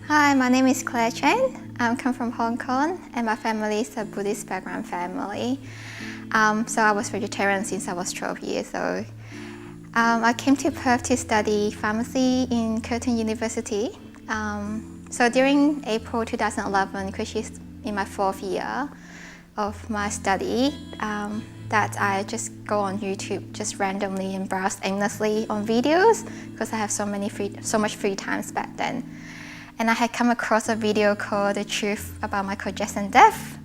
Hi, my name is Claire Chen. I come from Hong Kong and my family is a Buddhist background family. So I was vegetarian since I was 12 years old. I came to Perth to study pharmacy in Curtin University. So during April 2011, which is in my 4th year of my study, that I just go on YouTube just randomly and browse aimlessly on videos because I have so much free time back then. And I had come across a video called The Truth About Michael Jackson's Death.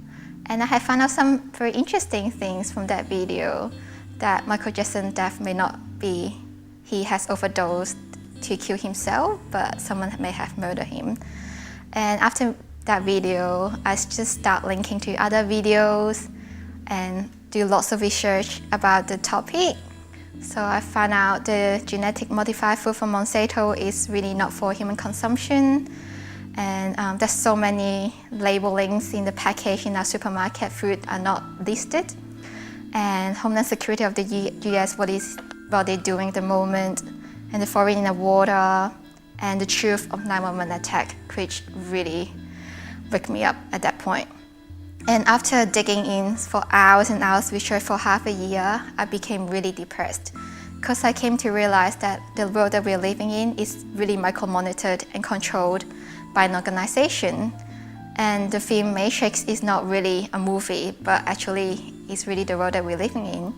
And I had found out some very interesting things from that video, that Michael Jackson's death may not be he has overdosed to kill himself, but someone may have murdered him. And after that video, I just start linking to other videos and do lots of research about the topic. So I found out the genetic modified food from Monsanto is really not for human consumption. And there's so many labelings in the package in our supermarket, food are not listed. And Homeland Security of the US, what they're doing at the moment, and the fluorine in the water, and the truth of 9/11 attack, which really woke me up at that point. And after digging in for hours and hours research for half a year, I became really depressed because I came to realize that the world that we're living in is really micro-monitored and controlled by an organization. And the film Matrix is not really a movie, but actually is really the world that we're living in.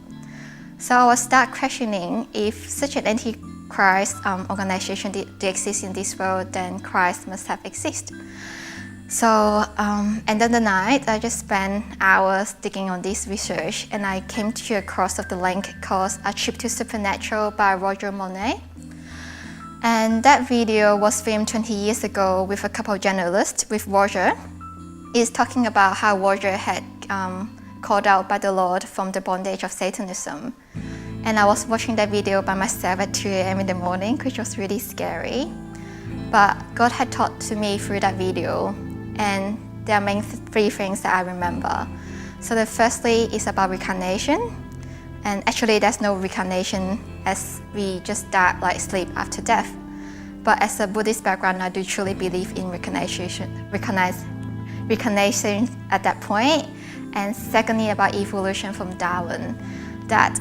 So I was start questioning if such an anti-Christ organization did exist in this world, then Christ must have existed. So, and then the night, I just spent hours digging on this research, and I came across the link called A Trip to Supernatural by Roger Monet. And that video was filmed 20 years ago with a couple of journalists with Roger. It's talking about how Roger had called out by the Lord from the bondage of Satanism. And I was watching that video by myself at 2 a.m. in the morning, which was really scary. But God had taught to me through that video. And there are main 3 things that I remember. So the firstly is about reincarnation. And actually there's no reincarnation, as we just die like sleep after death. But as a Buddhist background, I do truly believe in reincarnation at that point. And secondly, about evolution from Darwin, that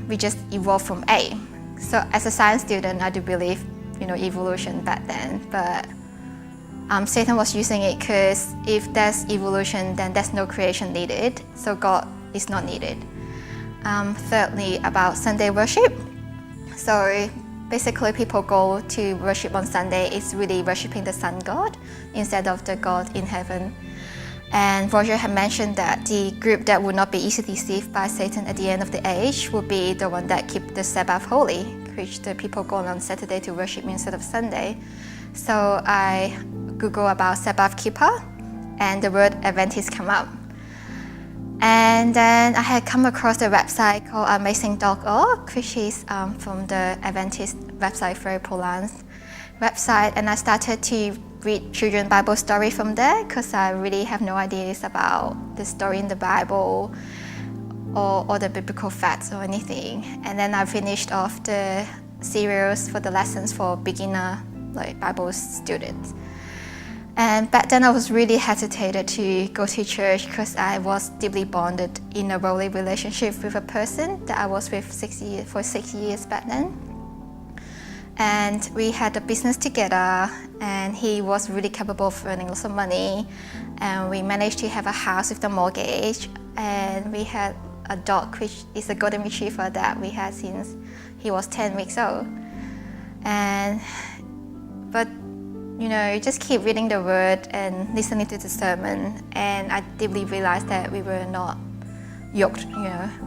we just evolved from A. So as a science student, I do believe, evolution back then. But Satan was using it because if there's evolution, then there's no creation needed, so God is not needed. Thirdly, about Sunday worship. So basically people go to worship on Sunday, it's really worshiping the sun god instead of the God in heaven. And Roger had mentioned that the group that would not be easily deceived by Satan at the end of the age would be the one that keep the Sabbath holy, which the people go on Saturday to worship instead of Sunday. So I Google about Sabbath keeper, and the word Adventist come up. And then I had come across a website called amazing.org, which is from the Adventist website, Fred Poland's website, and I started to read children's Bible story from there because I really have no ideas about the story in the Bible or the biblical facts or anything. And then I finished off the series for the lessons for beginner Bible students. And back then I was really hesitated to go to church because I was deeply bonded in a worldly relationship with a person that I was with for 6 years back then. And we had a business together, and he was really capable of earning lots of money. And we managed to have a house with the mortgage, and we had a dog, which is a golden retriever that we had since he was 10 weeks old. But just keep reading the word and listening to the sermon, and I deeply realized that we were not yoked,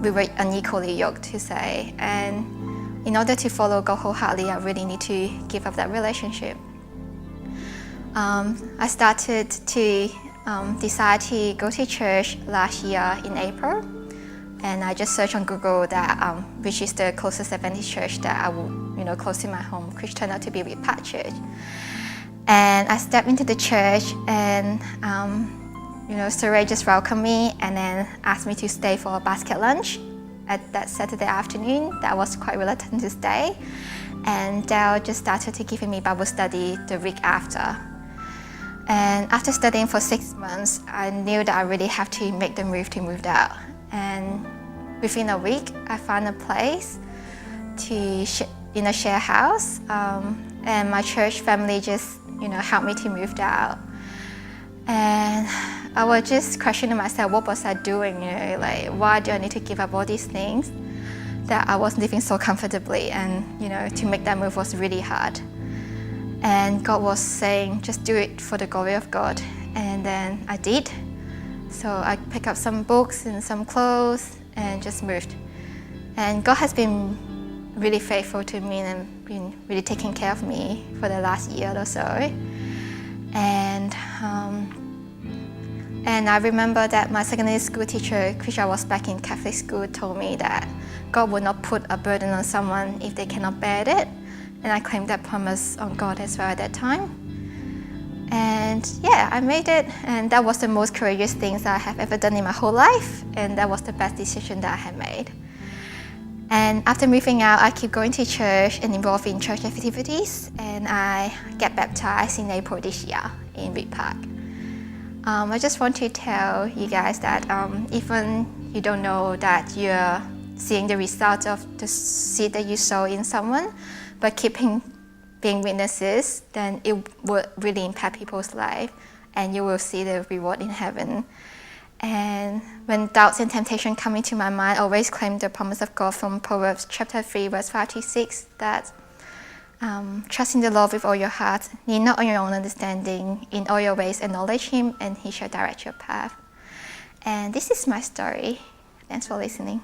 we were unequally yoked to say. And in order to follow God wholeheartedly, I really need to give up that relationship. I started to decide to go to church last year in April, and I just searched on Google that which is the closest Adventist church that I would, close to my home, which turned out to be Ridge Church. And I stepped into the church, and Saray just welcomed me and then asked me to stay for a basket lunch at that Saturday afternoon. That I was quite reluctant to stay. And Dale just started to give me Bible study the week after. And after studying for 6 months, I knew that I really have to make the move to move out. And within a week, I found a place in a share house, and my church family just, helped me to move out. And I was just questioning myself, what was I doing? Why do I need to give up all these things that I was living so comfortably? And to make that move was really hard. And God was saying, just do it for the glory of God. And then I did. So I picked up some books and some clothes and just moved. And God has been really faithful to me and been really taking care of me for the last year or so. And I remember that my secondary school teacher, which I was back in Catholic school, told me that God would not put a burden on someone if they cannot bear it. And I claimed that promise on God as well at that time. And yeah, I made it, and that was the most courageous things I have ever done in my whole life, and that was the best decision that I had made. And after moving out, I keep going to church and involved in church activities, and I get baptized in April this year in Reed Park. I just want to tell you guys that even you don't know that you're seeing the result of the seed that you sow in someone, but keeping being witnesses, then it will really impact people's life, and you will see the reward in heaven. And when doubts and temptation come into my mind, I always claim the promise of God from Proverbs chapter 3, verse 5-6, that trust in the Lord with all your heart, lean not on your own understanding, in all your ways acknowledge Him, and He shall direct your path. And this is my story. Thanks for listening.